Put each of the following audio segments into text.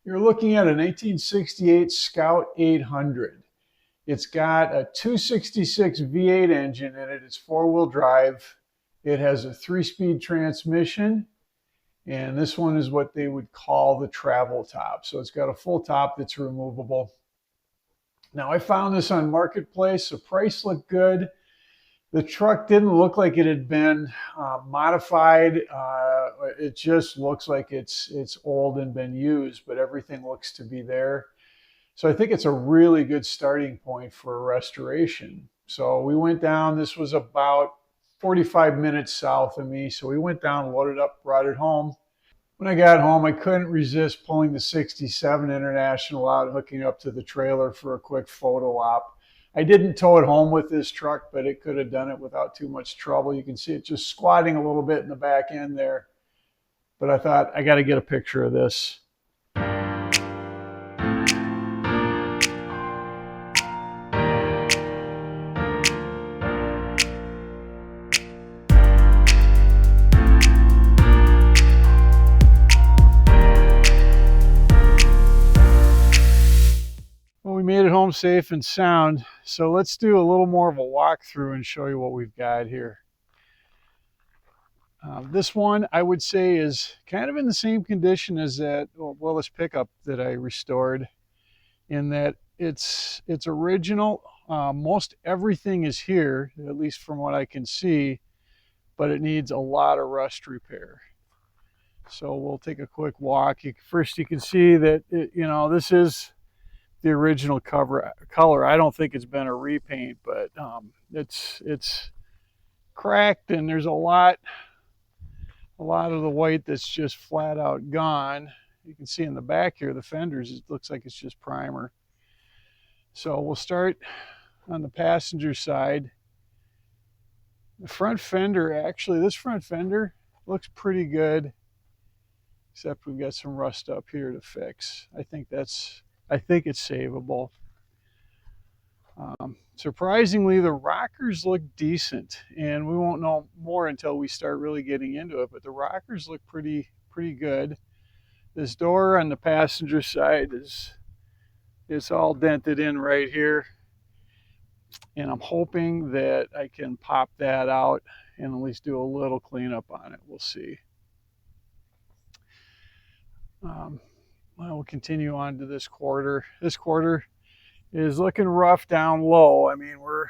You're looking at a 1968 Scout 800. It's got a 266 V8 engine in it. It's four-wheel drive. It has a three-speed transmission, and this one is what they would call the travel top. So it's got a full top that's removable. Now, I found this on Marketplace. The price looked good. The truck didn't look like it had been modified. It just looks like it's old and been used, but everything looks to be there. So I think it's a really good starting point for a restoration. So we went down. This was about 45 minutes south of me. So we went down, loaded up, brought it home. When I got home, I couldn't resist pulling the 67 International out, hooking up to the trailer for a quick photo op. I didn't tow it home with this truck, but it could have done it without too much trouble. You can see it just squatting a little bit in the back end there. But I thought, I got to get a picture of this. Well, we made it home safe and sound. So let's do a little more of a walkthrough and show you what we've got here. This one, I would say, is kind of in the same condition as that Willis pickup that I restored, in that it's original. Most everything is here, at least from what I can see, but it needs a lot of rust repair. So we'll take a quick walk. First, you can see that this is the original color. I don't think it's been a repaint, but it's cracked, and there's a lot of the white that's just flat out gone. You can see in the back here, the fenders, it looks like it's just primer. So we'll start on the passenger side. The front fender, actually, this front fender looks pretty good, except we've got some rust up here to fix. I think it's savable. Surprisingly, the rockers look decent, and we won't know more until we start really getting into it, but the rockers look pretty good. This door on the passenger side is all dented in right here, and I'm hoping that I can pop that out and at least do a little cleanup on it. We'll see. We'll continue on to this quarter. This quarter is looking rough down low. I mean, we're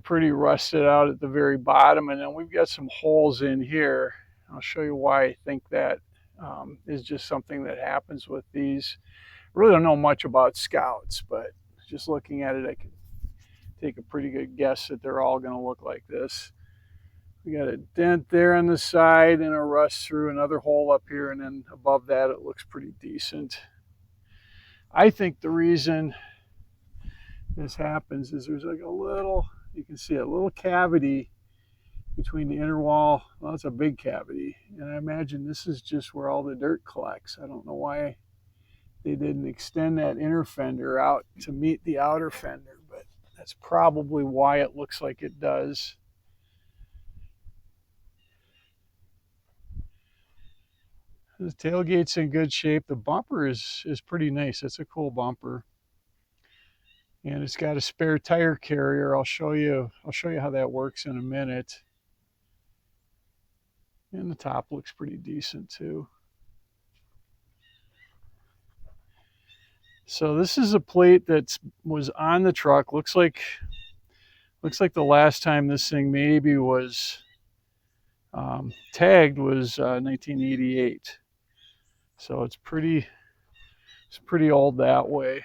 pretty rusted out at the very bottom, and then we've got some holes in here. I'll show you why I think that is just something that happens with these. I really don't know much about Scouts, but just looking at it, I can take a pretty good guess that they're all going to look like this. We got a dent there on the side and a rust through, another hole up here, and then above that it looks pretty decent. I think the reason this happens is there's like a little, you can see a little cavity between the inner wall. Well, it's a big cavity, and I imagine this is just where all the dirt collects. I don't know why they didn't extend that inner fender out to meet the outer fender, but that's probably why it looks like it does. The tailgate's in good shape. The bumper is pretty nice. It's a cool bumper. And it's got a spare tire carrier. I'll show you how that works in a minute. And the top looks pretty decent too. So this is a plate that was on the truck. Looks like the last time this thing maybe was tagged was 1988. So it's pretty old that way.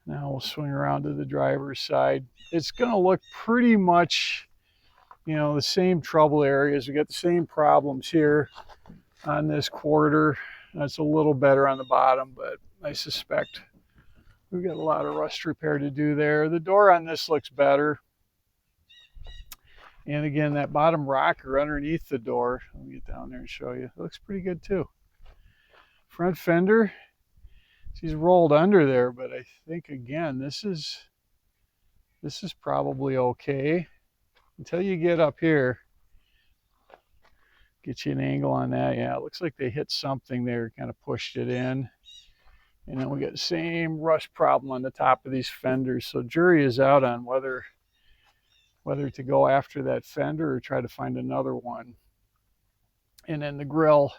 Now we'll swing around to the driver's side. It's going to look pretty much, the same trouble areas. We got the same problems here on this quarter. That's a little better on the bottom, but I suspect we've got a lot of rust repair to do there. The door on this looks better. And again, that bottom rocker underneath the door, let me get down there and show you. It looks pretty good too. Front fender, she's rolled under there, but I think again, this is probably okay until you get up here. Get you an angle on that. Yeah, it looks like they hit something there, kind of pushed it in. And then we got the same rust problem on the top of these fenders. So jury is out on whether to go after that fender or try to find another one. And then the grill,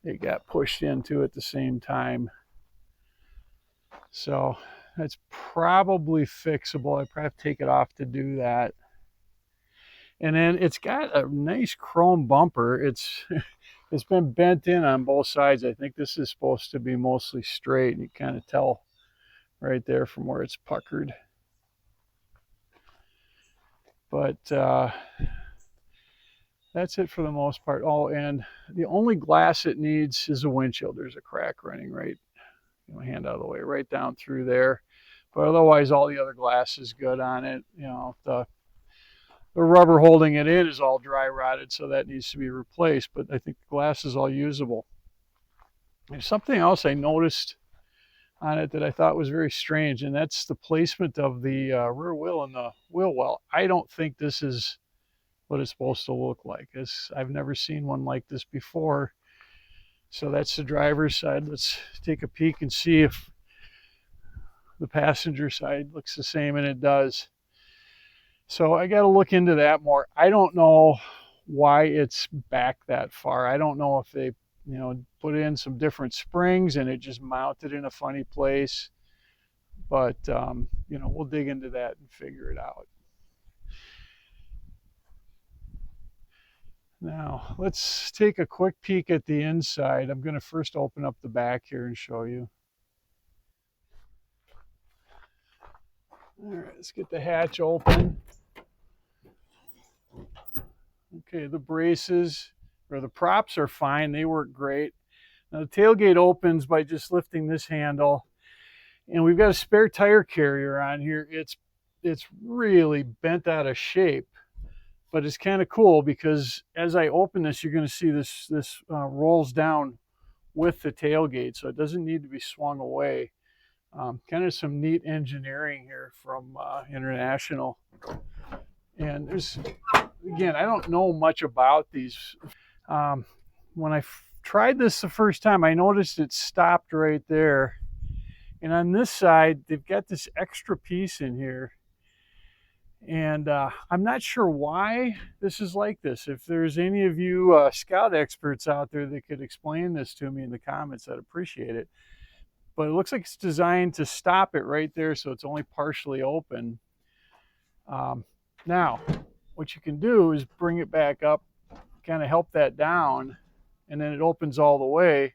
it got pushed into at the same time. So that's probably fixable. I probably have to take it off to do that. And then it's got a nice chrome bumper. It's been bent in on both sides. I think this is supposed to be mostly straight. You kind of tell right there from where it's puckered. But that's it for the most part. Oh, and the only glass it needs is a windshield. There's a crack running right, hand out of the way, right down through there. But otherwise, all the other glass is good on it. The rubber holding it in is all dry rotted, so that needs to be replaced. But I think the glass is all usable. There's something else I noticed on it that I thought was very strange, and that's the placement of the rear wheel and the wheel well. I don't think this is what it's supposed to look like. I've never seen one like this before. So that's the driver's side. Let's take a peek and see if the passenger side looks the same, and it does. So I got to look into that more. I don't know why it's back that far. I don't know if they, put in some different springs and it just mounted in a funny place. But, we'll dig into that and figure it out. Now, let's take a quick peek at the inside. I'm going to first open up the back here and show you. All right, let's get the hatch open. Okay, the braces or the props are fine. They work great. Now, the tailgate opens by just lifting this handle. And we've got a spare tire carrier on here. It's really bent out of shape. But it's kind of cool because as I open this, you're going to see this rolls down with the tailgate, so it doesn't need to be swung away. Kind of some neat engineering here from International. And there's, again, I don't know much about these. When I tried this the first time, I noticed it stopped right there. And on this side, they've got this extra piece in here. And I'm not sure why this is like this. If there's any of you Scout experts out there that could explain this to me in the comments, I'd appreciate it. But it looks like it's designed to stop it right there, so it's only partially open. Now, what you can do is bring it back up, kind of help that down, and then it opens all the way,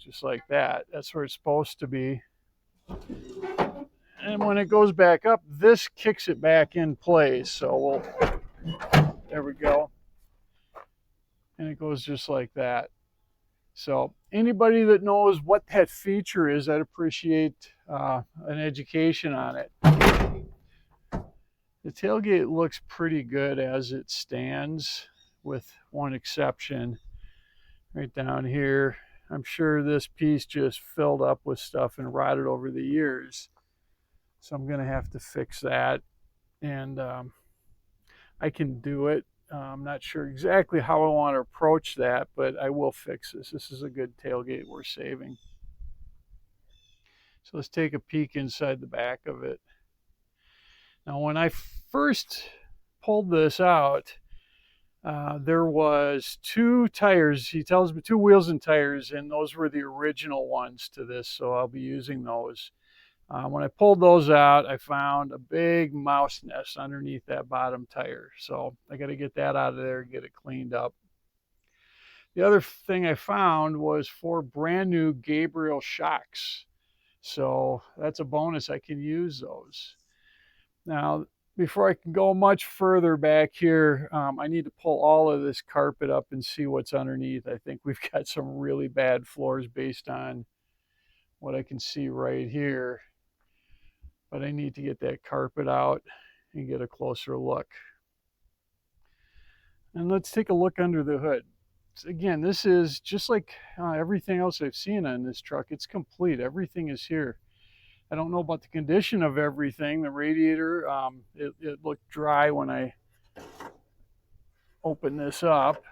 just like that. That's where it's supposed to be. And when it goes back up, this kicks it back in place. So there we go. And it goes just like that. So anybody that knows what that feature is, I'd appreciate an education on it. The tailgate looks pretty good as it stands, with one exception. Right down here, I'm sure this piece just filled up with stuff and rotted over the years. So I'm going to have to fix that, and I can do it. I'm not sure exactly how I want to approach that, but I will fix this. This is a good tailgate worth saving. So let's take a peek inside the back of it. Now, when I first pulled this out, there was two tires. He tells me 2 wheels and tires, and those were the original ones to this, so I'll be using those. When I pulled those out, I found a big mouse nest underneath that bottom tire. So I got to get that out of there and get it cleaned up. The other thing I found was 4 brand new Gabriel shocks. So that's a bonus. I can use those. Now, before I can go much further back here, I need to pull all of this carpet up and see what's underneath. I think we've got some really bad floors based on what I can see right here. But I need to get that carpet out and get a closer look. And let's take a look under the hood. Again, this is just like everything else I've seen on this truck. It's complete. Everything is here. I don't know about the condition of everything. The radiator, it looked dry when I open this up.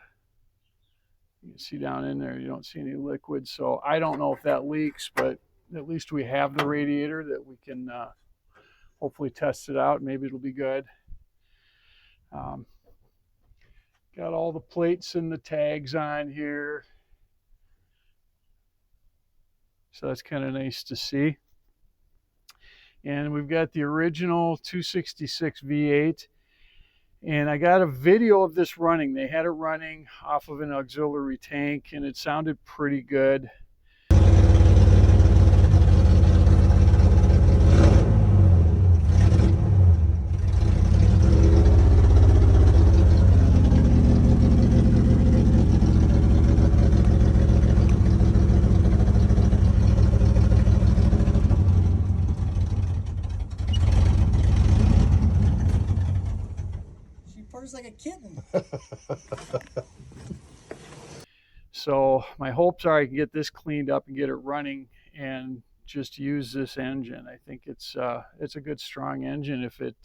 You can see down in there, you don't see any liquid. So I don't know if that leaks, but at least we have the radiator that we can hopefully test it out. Maybe it'll be good. Got all the plates and the tags on here. So that's kind of nice to see. And we've got the original 266 V8. And I got a video of this running. They had it running off of an auxiliary tank, and it sounded pretty good. Like a kitten. So my hopes are I can get this cleaned up and get it running and just use this engine. I think it's a good strong engine if it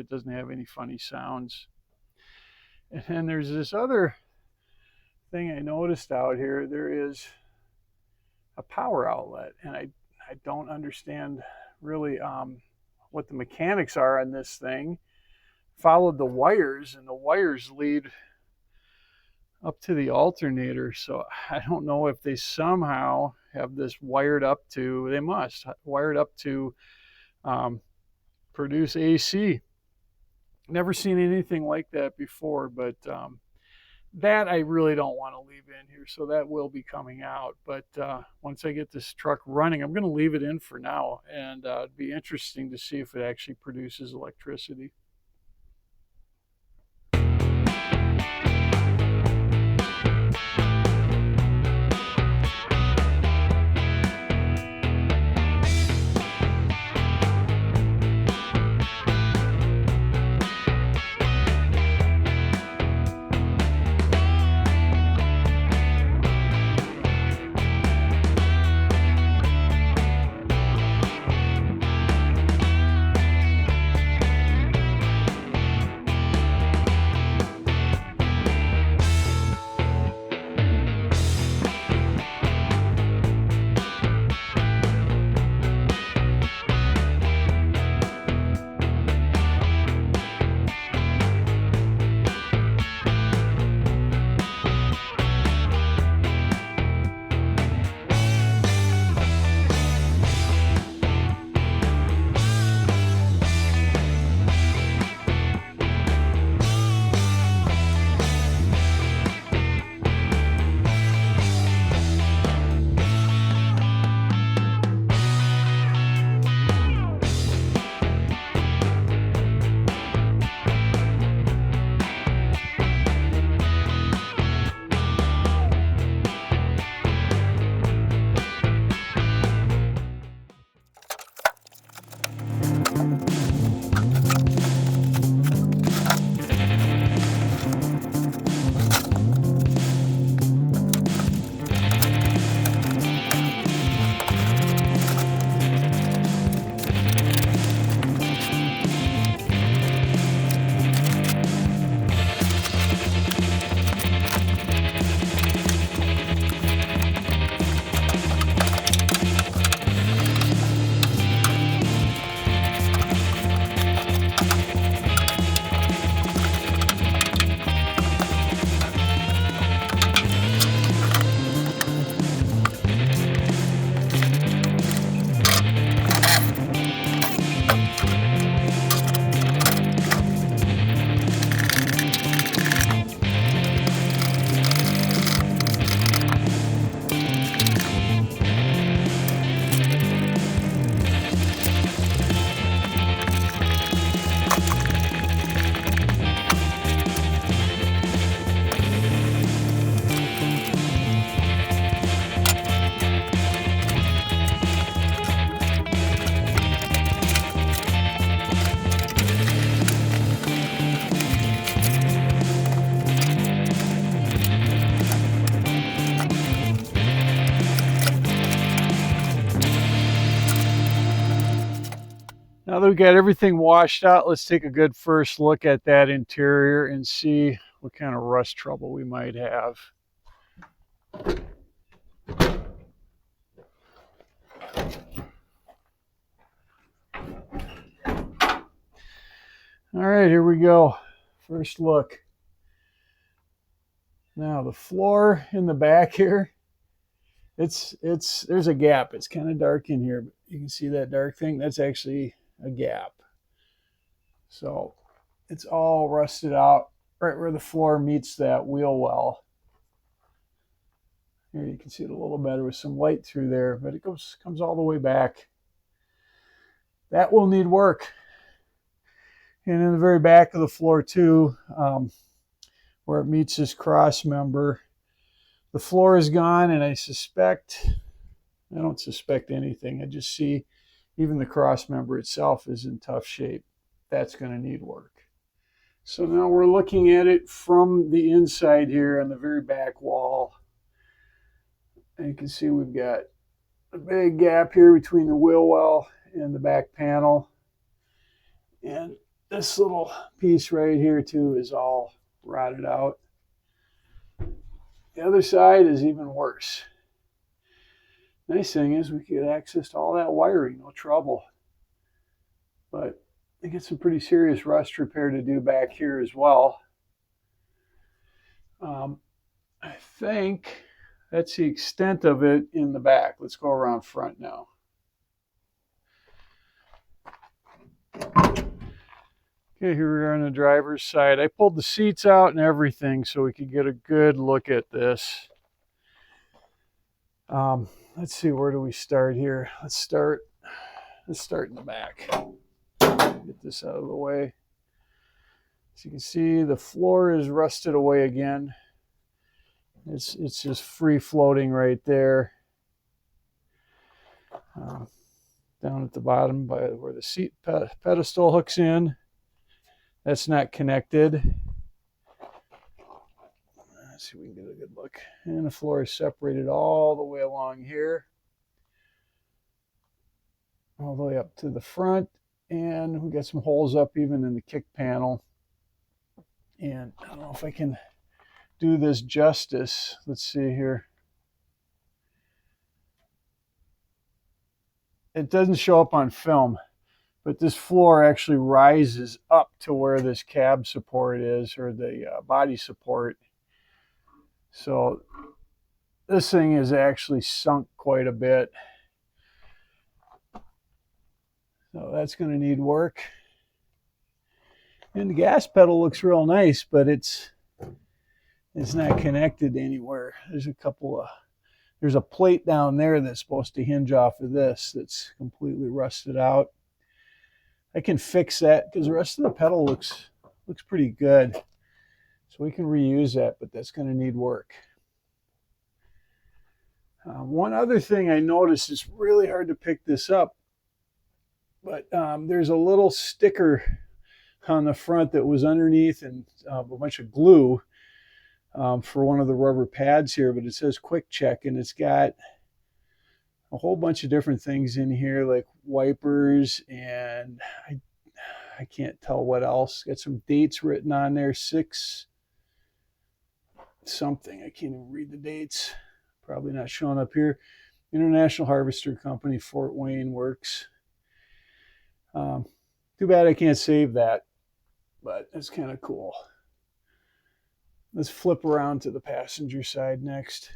doesn't have any funny sounds. And then there's this other thing I noticed out here. There is a power outlet, and I don't understand really what the mechanics are on this thing. Followed the wires, and the wires lead up to the alternator. So I don't know if they somehow have this wired up to, they must wired up to produce AC. Never seen anything like that before, but that I really don't want to leave in here. So that will be coming out. But once I get this truck running, I'm going to leave it in for now, and it'd be interesting to see if it actually produces electricity. Now that we got everything washed out, let's take a good first look at that interior and see what kind of rust trouble we might have. All right, here we go. First look. Now the floor in the back here, there's a gap. It's kind of dark in here, but you can see that dark thing. That's actually a gap. So it's all rusted out right where the floor meets that wheel well. Here you can see it a little better with some light through there, but it comes all the way back. That will need work. And in the very back of the floor too, where it meets this cross member, the floor is gone, and I don't suspect anything. I just see even the cross member itself is in tough shape. That's going to need work. So now we're looking at it from the inside here on the very back wall. And you can see we've got a big gap here between the wheel well and the back panel. And this little piece right here too is all rotted out. The other side is even worse. Nice thing is we get access to all that wiring, no trouble. But I get some pretty serious rust repair to do back here as well. I think that's the extent of it in the back. Let's go around front now. Okay, here we are on the driver's side. I pulled the seats out and everything so we could get a good look at this. Let's see, where do we start here? Let's start in the back. Get this out of the way. As you can see, the floor is rusted away again. It's just free floating right there. Down at the bottom by where the seat pedestal hooks in. That's not connected. Let's see if we can get a good look. And the floor is separated all the way along here. All the way up to the front. And we got some holes up even in the kick panel. And I don't know if I can do this justice. Let's see here. It doesn't show up on film, but this floor actually rises up to where this cab support is, or the body support. So this thing is actually sunk quite a bit. So that's going to need work. And the gas pedal looks real nice, but it's not connected anywhere. There's a plate down there that's supposed to hinge off of this that's completely rusted out. I can fix that because the rest of the pedal looks pretty good. So we can reuse that, but that's going to need work. One other thing I noticed, it's really hard to pick this up, but there's a little sticker on the front that was underneath and a bunch of glue for one of the rubber pads here, but it says quick check, and it's got a whole bunch of different things in here like wipers, and I can't tell what else. Got some dates written on there, 6 something. I can't even read the dates. Probably not showing up here. International Harvester Company, Fort Wayne Works. Too bad I can't save that, but it's kind of cool. Let's flip around to the passenger side next.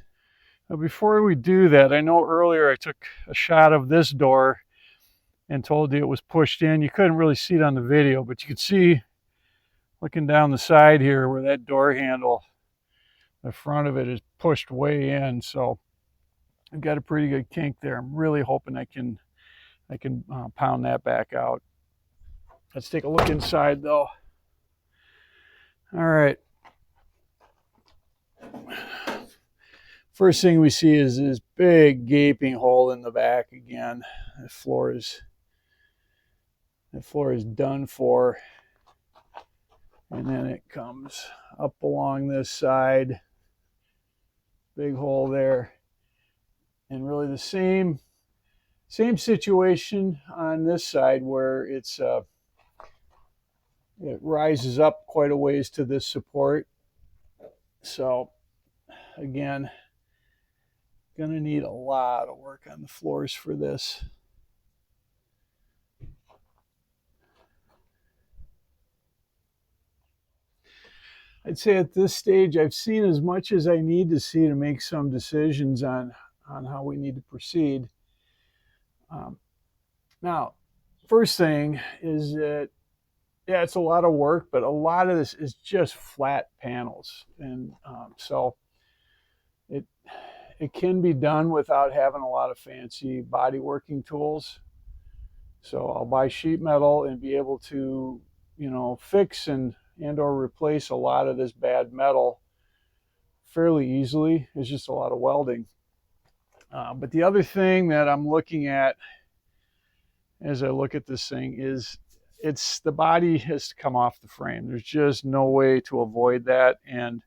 Now, before we do that, I know earlier I took a shot of this door and told you it was pushed in. You couldn't really see it on the video, but you could see looking down the side here where that door handle, the front of it is pushed way in. So I've got a pretty good kink there. I'm really hoping I can pound that back out. Let's take a look inside though. All right. First thing we see is this big gaping hole in the back again. The floor is done for. And then it comes up along this side. Big hole there. And really the same situation on this side where it rises up quite a ways to this support. So again, gonna need a lot of work on the floors for this. I'd say at this stage, I've seen as much as I need to see to make some decisions on how we need to proceed. Now, first thing is that, yeah, it's a lot of work, but a lot of this is just flat panels. And so it, it can be done without having a lot of fancy body working tools. So I'll buy sheet metal and be able to, fix and or replace a lot of this bad metal fairly easily. It's just a lot of welding. But the other thing that I'm looking at as I look at this thing is the body has to come off the frame. There's just no way to avoid that. And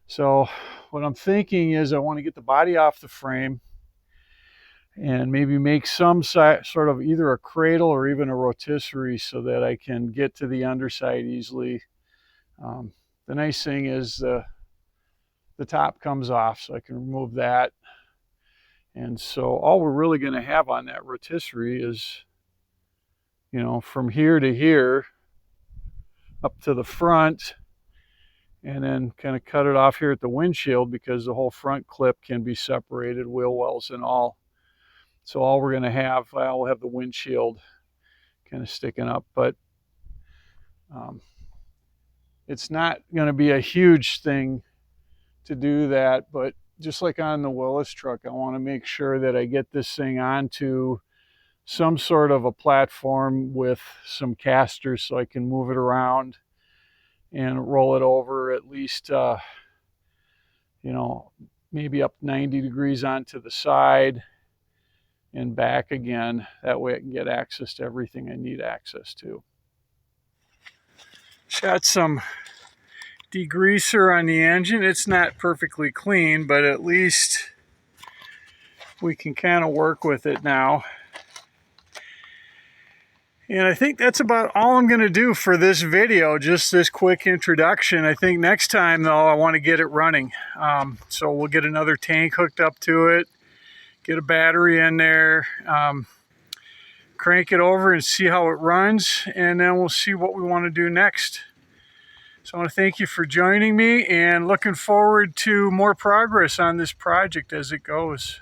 so what I'm thinking is I want to get the body off the frame and maybe make some sort of either a cradle or even a rotisserie so that I can get to the underside easily. The nice thing is the top comes off, so I can remove that. And so all we're really going to have on that rotisserie is, from here to here, up to the front, and then kind of cut it off here at the windshield because the whole front clip can be separated, wheel wells and all. So all we're going to have, we'll have the windshield kind of sticking up, but it's not going to be a huge thing to do that. But just like on the Willis truck, I want to make sure that I get this thing onto some sort of a platform with some casters so I can move it around and roll it over at least, maybe up 90 degrees onto the side and back again. That way I can get access to everything I need access to. Got some degreaser on the engine. It's not perfectly clean, but at least we can kind of work with it now. And I think that's about all I'm going to do for this video, just this quick introduction. I think next time, though, I want to get it running. So we'll get another tank hooked up to it, get a battery in there, crank it over and see how it runs, and then we'll see what we want to do next. So I want to thank you for joining me and looking forward to more progress on this project as it goes.